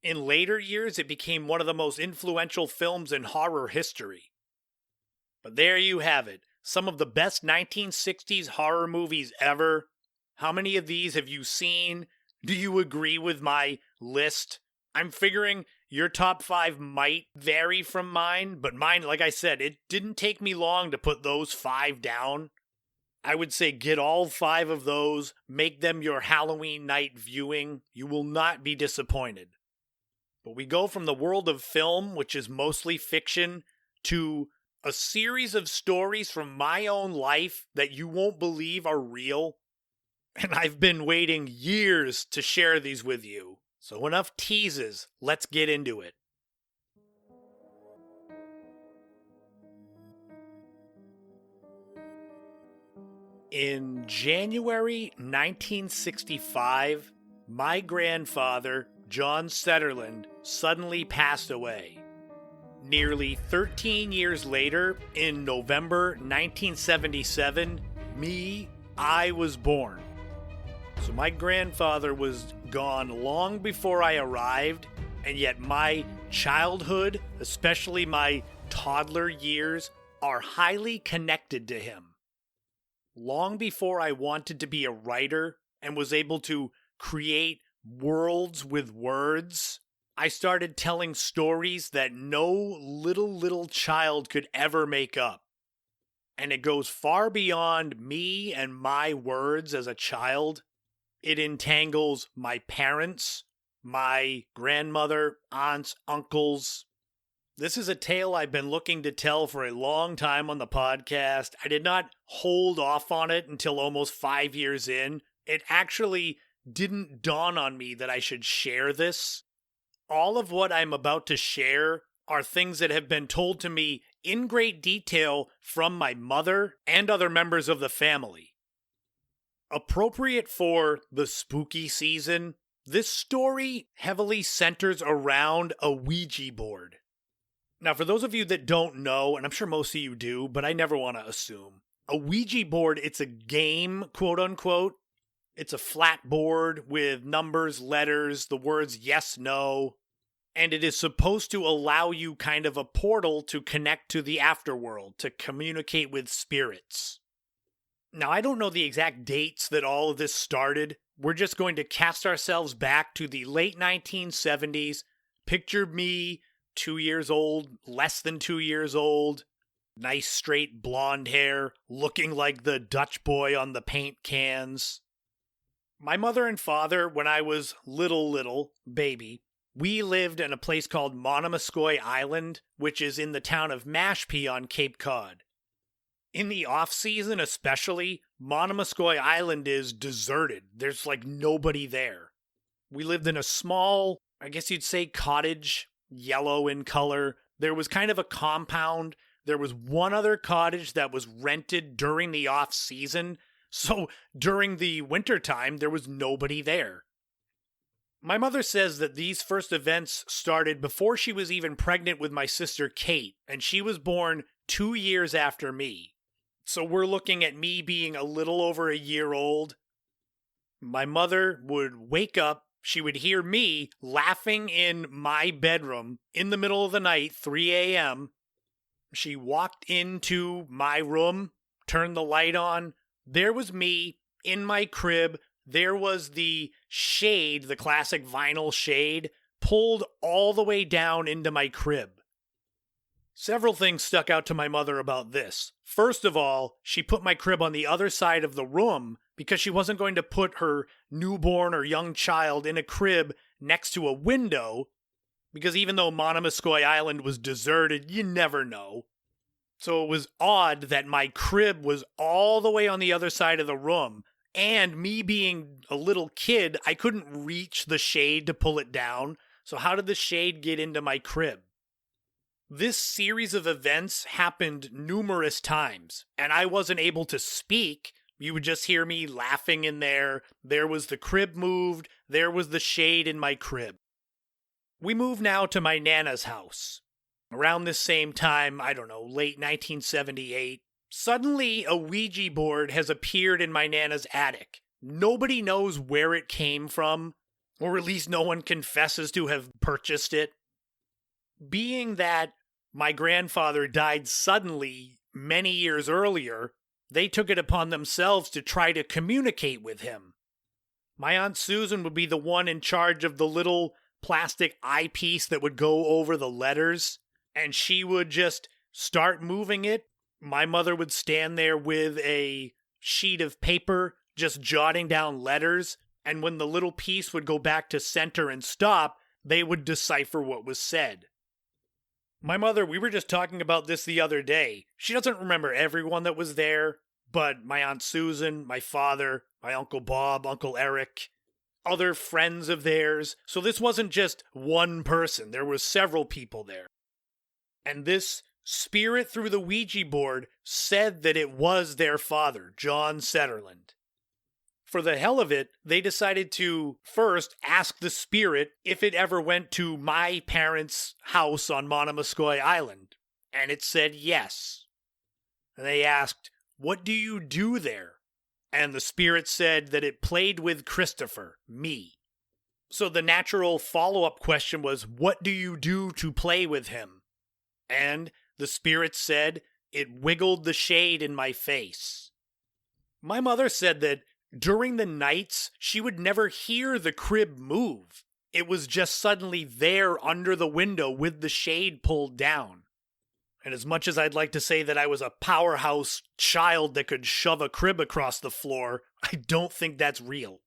[SPEAKER 1] In later years, it became one of the most influential films in horror history. But there you have it. Some of the best 1960s horror movies ever. How many of these have you seen? Do you agree with my list? I'm figuring your top 5 might vary from mine, but mine, like I said, it didn't take me long to put those 5 down. I would say get all 5 of those, make them your Halloween night viewing. You will not be disappointed. But we go from the world of film, which is mostly fiction, to a series of stories from my own life that you won't believe are real. and I've been waiting years to share these with you. So enough teases, let's get into it. In January 1965, my grandfather, John Setterland, suddenly passed away. Nearly 13 years later, in November 1977, I was born. So my grandfather was gone long before I arrived, and yet my childhood, especially my toddler years, are highly connected to him. Long before I wanted to be a writer and was able to create worlds with words, I started telling stories that no little child could ever make up. And it goes far beyond me and my words as a child. It entangles my parents, my grandmother, aunts, uncles. This is a tale I've been looking to tell for a long time on the podcast. I did not hold off on it until almost 5 years in. It actually didn't dawn on me that I should share this. All of what I'm about to share are things that have been told to me in great detail from my mother and other members of the family. Appropriate for the spooky season, this story heavily centers around a Ouija board. Now, for those of you that don't know, and I'm sure most of you do, but I never want to assume, a Ouija board, it's a game, quote unquote. It's a flat board with numbers, letters, the words yes, no, and it is supposed to allow you kind of a portal to connect to the afterworld, to communicate with spirits. Now, I don't know the exact dates that all of this started. We're just going to cast ourselves back to the late 1970s. Picture me, 2 years old, less than 2 years old, nice straight blonde hair, looking like the Dutch boy on the paint cans. My mother and father, when I was little baby, we lived in a place called Monomoskoy Island, which is in the town of Mashpee on Cape Cod. In the off-season especially, Monomoskoy Island is deserted. There's like nobody there. We lived in a small, I guess you'd say cottage, yellow in color. There was kind of a compound. There was one other cottage that was rented during the off-season. So during the wintertime, there was nobody there. My mother says that these first events started before she was even pregnant with my sister Kate, and she was born 2 years after me. So we're looking at me being a little over a year old. My mother would wake up, she would hear me laughing in my bedroom in the middle of the night, 3 a.m. She walked into my room, turned the light on. There was me in my crib. There was the shade, the classic vinyl shade, pulled all the way down into my crib. Several things stuck out to my mother about this. First of all, she put my crib on the other side of the room because she wasn't going to put her newborn or young child in a crib next to a window, because even though Monomoskoy Island was deserted, you never know. So it was odd that my crib was all the way on the other side of the room, and me being a little kid, I couldn't reach the shade to pull it down, so how did the shade get into my crib? This series of events happened numerous times, and I wasn't able to speak. You would just hear me laughing in there. There was the crib moved. There was the shade in my crib. We move now to my Nana's house. Around this same time, I don't know, late 1978, suddenly a Ouija board has appeared in my Nana's attic. Nobody knows where it came from, or at least no one confesses to have purchased it. Being that my grandfather died suddenly many years earlier, they took it upon themselves to try to communicate with him. My Aunt Susan would be the one in charge of the little plastic eyepiece that would go over the letters, and she would just start moving it. My mother would stand there with a sheet of paper, just jotting down letters, and when the little piece would go back to center and stop, they would decipher what was said. My mother, we were just talking about this the other day. She doesn't remember everyone that was there, But my Aunt Susan, my father, my Uncle Bob, Uncle Eric, other friends of theirs. So this wasn't just one person. There were several people there. And this spirit through the Ouija board said that it was their father, John Setterland. For the hell of it, they decided to first ask the spirit if it ever went to my parents' house on Monomoskoy Island. And it said yes. And they asked, "What do you do there?" And the spirit said that it played with Christopher, me. So the natural follow-up question was, what do you do to play with him? And the spirit said it wiggled the shade in my face. My mother said that during the nights, she would never hear the crib move. It was just suddenly there under the window with the shade pulled down. And as much as I'd like to say that I was a powerhouse child that could shove a crib across the floor, I don't think that's real.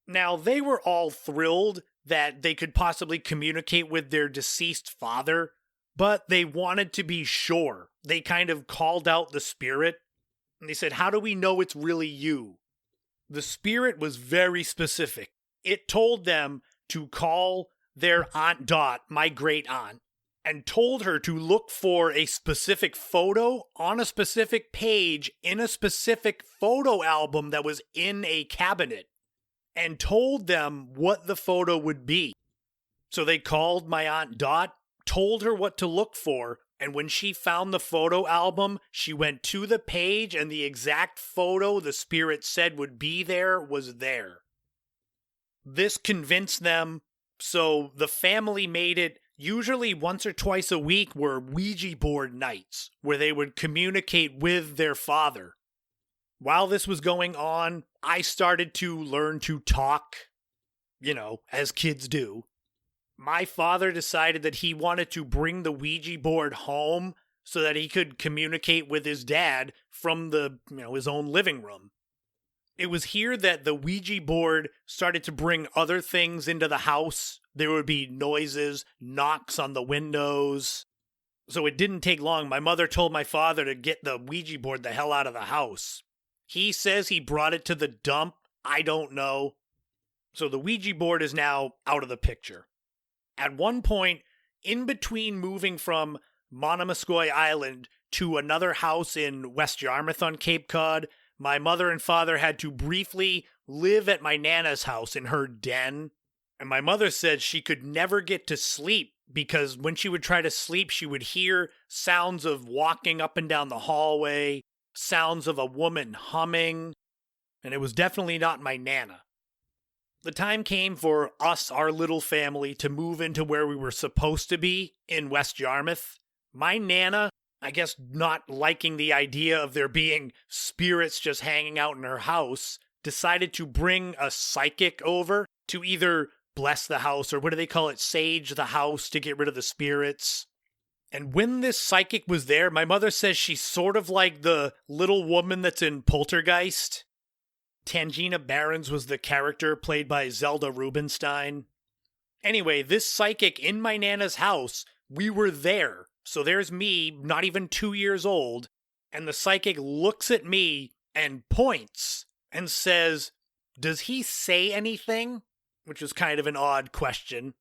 [SPEAKER 1] Now, they were all thrilled that they could possibly communicate with their deceased father, but they wanted to be sure. They kind of called out the spirit, and they said, "How do we know it's really you?" The spirit was very specific. It told them to call their Aunt Dot, my great aunt, and told her to look for a specific photo on a specific page in a specific photo album that was in a cabinet, and told them what the photo would be. So they called my Aunt Dot, told her what to look for, and when she found the photo album, she went to the page and the exact photo the spirit said would be there was there. This convinced them, so the family made it. Usually once or twice a week were Ouija board nights where they would communicate with their father. While this was going on, I started to learn to talk, as kids do. My father decided that he wanted to bring the Ouija board home so that he could communicate with his dad from his own living room. It was here that the Ouija board started to bring other things into the house. There would be noises, knocks on the windows. So it didn't take long. My mother told my father to get the Ouija board the hell out of the house. He says he brought it to the dump. I don't know. So the Ouija board is now out of the picture. At one point, in between moving from Monomoskoy Island to another house in West Yarmouth on Cape Cod, my mother and father had to briefly live at my Nana's house in her den. And my mother said she could never get to sleep because when she would try to sleep, she would hear sounds of walking up and down the hallway, sounds of a woman humming, and it was definitely not my Nana. The time came for us, our little family, to move into where we were supposed to be in West Yarmouth. My Nana, I guess not liking the idea of there being spirits just hanging out in her house, decided to bring a psychic over to either bless the house or what do they call it, sage the house to get rid of the spirits. And when this psychic was there, my mother says she's sort of like the little woman that's in Poltergeist. Tangina Barons was the character played by Zelda Rubinstein. Anyway, this psychic in my Nana's house, we were there. So there's me, not even 2 years old, and the psychic looks at me and points and says, "Does he say anything?" Which was kind of an odd question.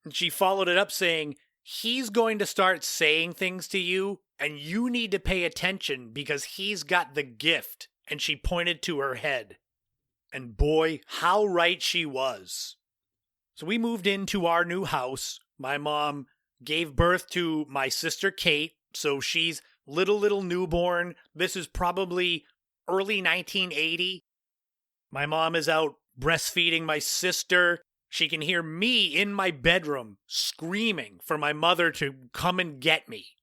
[SPEAKER 1] And she followed it up saying, "He's going to start saying things to you, and you need to pay attention because he's got the gift." And she pointed to her head. And boy, how right she was. So we moved into our new house. My mom gave birth to my sister Kate, so she's little newborn. This is probably early 1980. My mom is out breastfeeding my sister. She can hear me in my bedroom screaming for my mother to come and get me.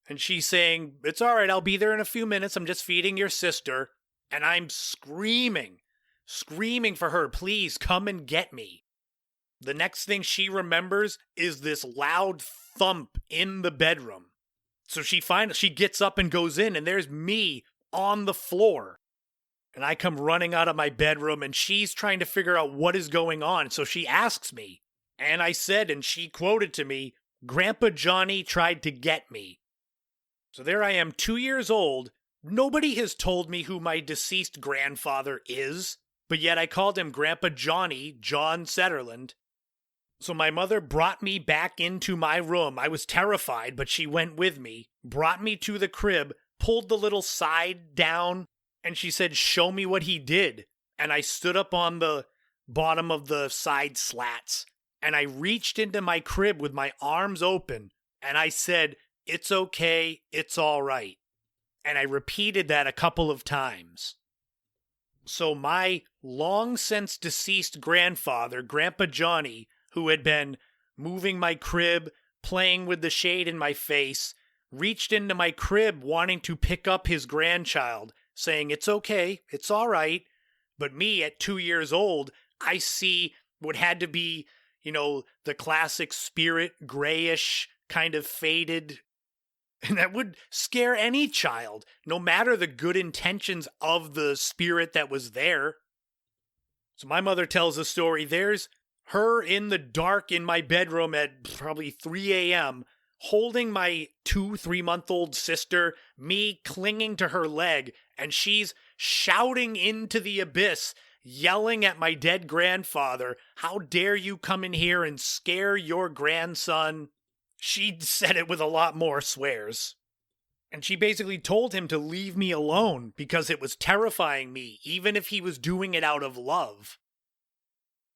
[SPEAKER 1] And she's saying, "It's all right, I'll be there in a few minutes. I'm just feeding your sister." And I'm screaming for her, "Please come and get me." The next thing she remembers is this loud thump in the bedroom. So she gets up and goes in, and there's me on the floor. And I come running out of my bedroom, and she's trying to figure out what is going on. So she asks me, and I said, and she quoted to me, "Grandpa Johnny tried to get me." So there I am, 2 years old, Nobody has told me who my deceased grandfather is, but yet I called him Grandpa Johnny, John Setterland. So my mother brought me back into my room. I was terrified, but she went with me, brought me to the crib, pulled the little side down, and she said, "Show me what he did." And I stood up on the bottom of the side slats, and I reached into my crib with my arms open, and I said, "It's okay, it's all right." And I repeated that a couple of times. So my long since deceased grandfather, Grandpa Johnny, who had been moving my crib, playing with the shade in my face, reached into my crib wanting to pick up his grandchild, saying, "It's okay, it's all right." But me, at 2 years old, I see what had to be, the classic spirit, grayish, kind of faded. And that would scare any child, no matter the good intentions of the spirit that was there. So my mother tells the story. There's her in the dark in my bedroom at probably 3 a.m., holding my 3-month-old sister, me clinging to her leg, and she's shouting into the abyss, yelling at my dead grandfather, "How dare you come in here and scare your grandson?" She said it with a lot more swears. And she basically told him to leave me alone because it was terrifying me, even if he was doing it out of love.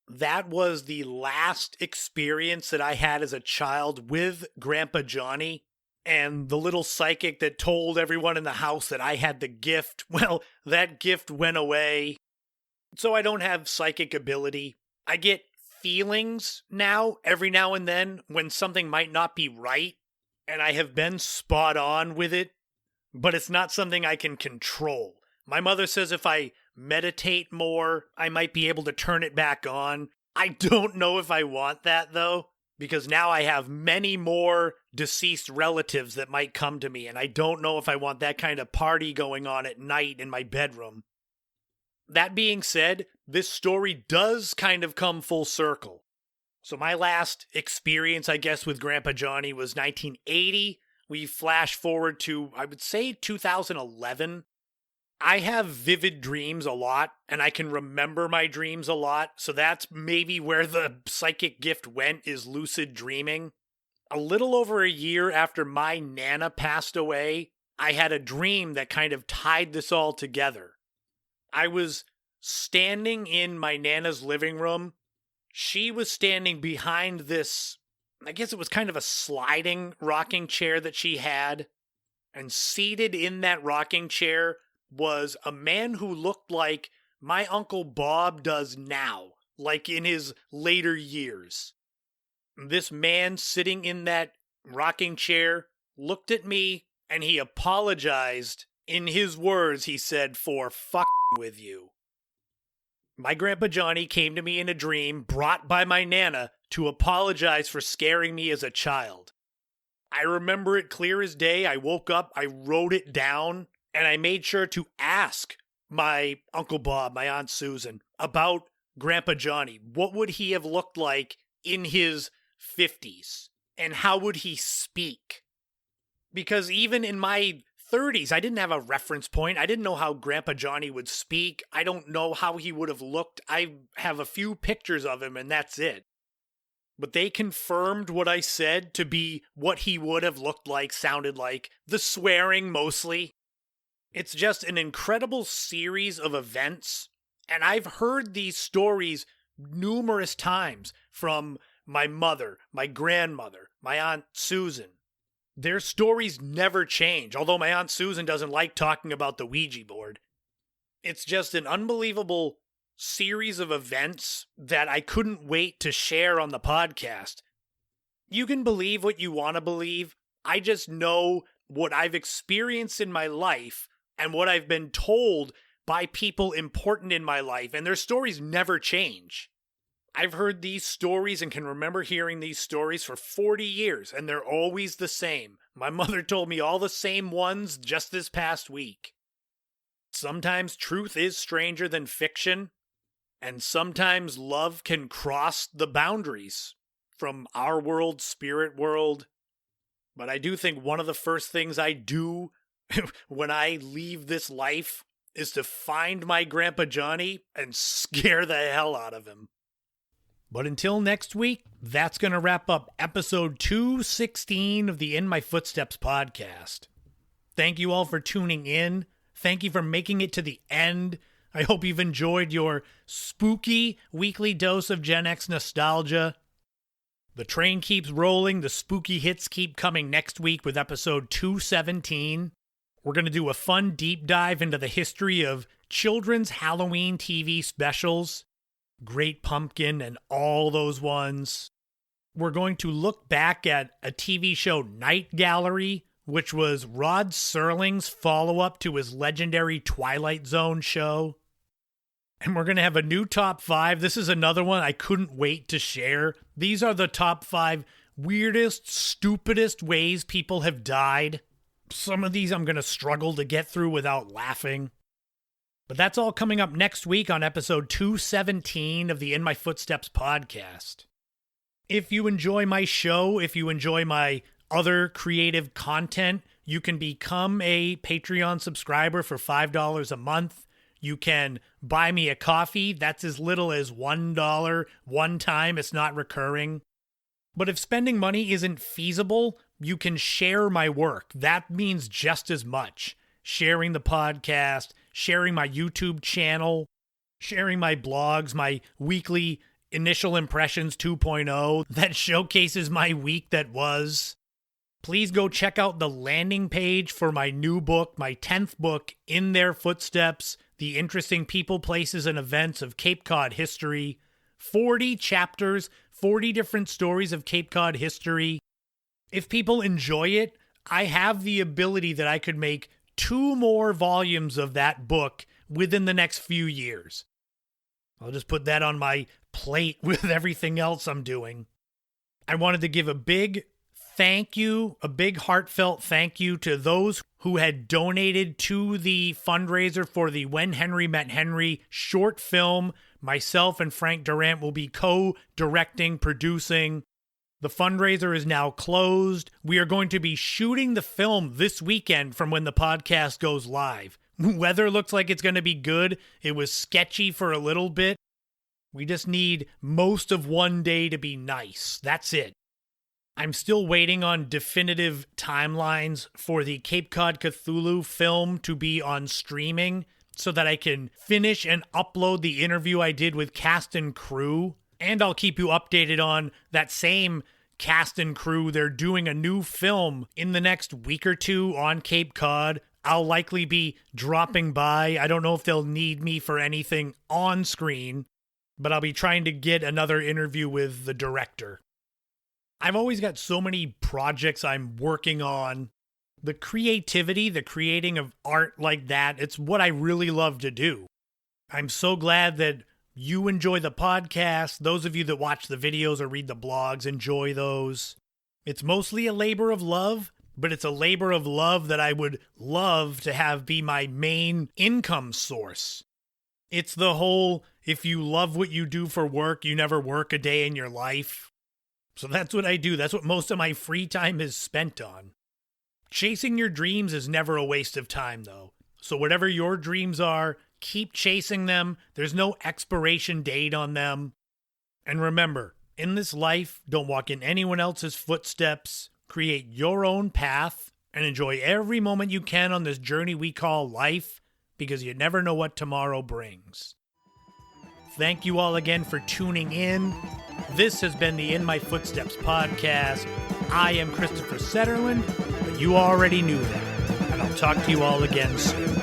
[SPEAKER 1] That was the last experience that I had as a child with Grandpa Johnny. And the little psychic that told everyone in the house that I had the gift, well, that gift went away. So I don't have psychic ability. I get feelings now, every now and then, when something might not be right. And I have been spot on with it. But it's not something I can control. My mother says if I meditate more, I might be able to turn it back on. I don't know if I want that, though, because now I have many more deceased relatives that might come to me, and I don't know if I want that kind of party going on at night in my bedroom. That being said, this story does kind of come full circle. So my last experience, I guess, with Grandpa Johnny was 1980. We flash forward to, I would say, 2011. I have vivid dreams a lot, and I can remember my dreams a lot, so that's maybe where the psychic gift went, is lucid dreaming. A little over a year after my Nana passed away, I had a dream that kind of tied this all together. I was standing in my Nana's living room. She was standing behind this, I guess it was kind of a sliding rocking chair that she had, and seated in that rocking chair was a man who looked like my Uncle Bob does now, like in his later years. This man sitting in that rocking chair looked at me and he apologized. In his words, he said, "For fucking with you." My Grandpa Johnny came to me in a dream brought by my Nana to apologize for scaring me as a child. I remember it clear as day. I woke up, I wrote it down, and I made sure to ask my Uncle Bob, my Aunt Susan, about Grandpa Johnny. What would he have looked like in his 50s? And how would he speak? Because even in my 30s, I didn't have a reference point. I didn't know how Grandpa Johnny would speak. I don't know how he would have looked. I have a few pictures of him, and that's it. But they confirmed what I said to be what he would have looked like, sounded like, the swearing mostly. It's just an incredible series of events, and I've heard these stories numerous times from my mother, my grandmother, my Aunt Susan. Their stories never change, although my Aunt Susan doesn't like talking about the Ouija board. It's just an unbelievable series of events that I couldn't wait to share on the podcast. You can believe what you want to believe. I just know what I've experienced in my life and what I've been told by people important in my life, and their stories never change. I've heard these stories and can remember hearing these stories for 40 years, and they're always the same. My mother told me all the same ones just this past week. Sometimes truth is stranger than fiction, and sometimes love can cross the boundaries from our world, spirit world. But I do think one of the first things I do when I leave this life is to find my Grandpa Johnny and scare the hell out of him. But until next week, that's going to wrap up episode 216 of the In My Footsteps podcast. Thank you all for tuning in. Thank you for making it to the end. I hope you've enjoyed your spooky weekly dose of Gen X nostalgia. The train keeps rolling. The spooky hits keep coming next week with episode 217. We're going to do a fun deep dive into the history of children's Halloween TV specials. Great Pumpkin and all those ones. We're going to look back at a TV show Night Gallery, which was Rod Serling's follow-up to his legendary Twilight Zone show. And we're going to have a new top 5. This is another one I couldn't wait to share. These are the top 5 weirdest, stupidest ways people have died. Some of these I'm going to struggle to get through without laughing. But that's all coming up next week on episode 217 of the In My Footsteps podcast. If you enjoy my show, if you enjoy my other creative content, you can become a Patreon subscriber for $5 a month. You can buy me a coffee. That's as little as $1 one time. It's not recurring. But if spending money isn't feasible, you can share my work. That means just as much. Sharing the podcast, sharing my YouTube channel, sharing my blogs, my weekly Initial Impressions 2.0 that showcases my week that was. Please go check out the landing page for my new book, my 10th book, In Their Footsteps, The Interesting People, Places, and Events of Cape Cod History. 40 chapters, 40 different stories of Cape Cod history. If people enjoy it, I have the ability that I could make 2 more volumes of that book within the next few years. I'll just put that on my plate with everything else I'm doing. I wanted to give a big thank you, a big heartfelt thank you to those who had donated to the fundraiser for the When Henry Met Henry short film. Myself and Frank Durant will be co-directing, producing. The fundraiser is now closed. We are going to be shooting the film this weekend from when the podcast goes live. Weather looks like it's going to be good. It was sketchy for a little bit. We just need most of one day to be nice. That's it. I'm still waiting on definitive timelines for the Cape Cod Cthulhu film to be on streaming so that I can finish and upload the interview I did with cast and crew. And I'll keep you updated on that same cast and crew. They're doing a new film in the next week or two on Cape Cod. I'll likely be dropping by. I don't know if they'll need me for anything on screen, but I'll be trying to get another interview with the director. I've always got so many projects I'm working on. The creativity, the creating of art like that, it's what I really love to do. I'm so glad that you enjoy the podcast. Those of you that watch the videos or read the blogs enjoy those. It's mostly a labor of love, but it's a labor of love that I would love to have be my main income source. It's the whole, if you love what you do for work, you never work a day in your life. So that's what I do. That's what most of my free time is spent on. Chasing your dreams is never a waste of time, though. So whatever your dreams are, keep chasing them. There's no expiration date on them. And remember, in this life, don't walk in anyone else's footsteps. Create your own path and enjoy every moment you can on this journey we call life, because you never know what tomorrow brings. Thank you all again for tuning in. This has been the In My Footsteps podcast. I am Christopher Setterland, but you already knew that. And I'll talk to you all again soon.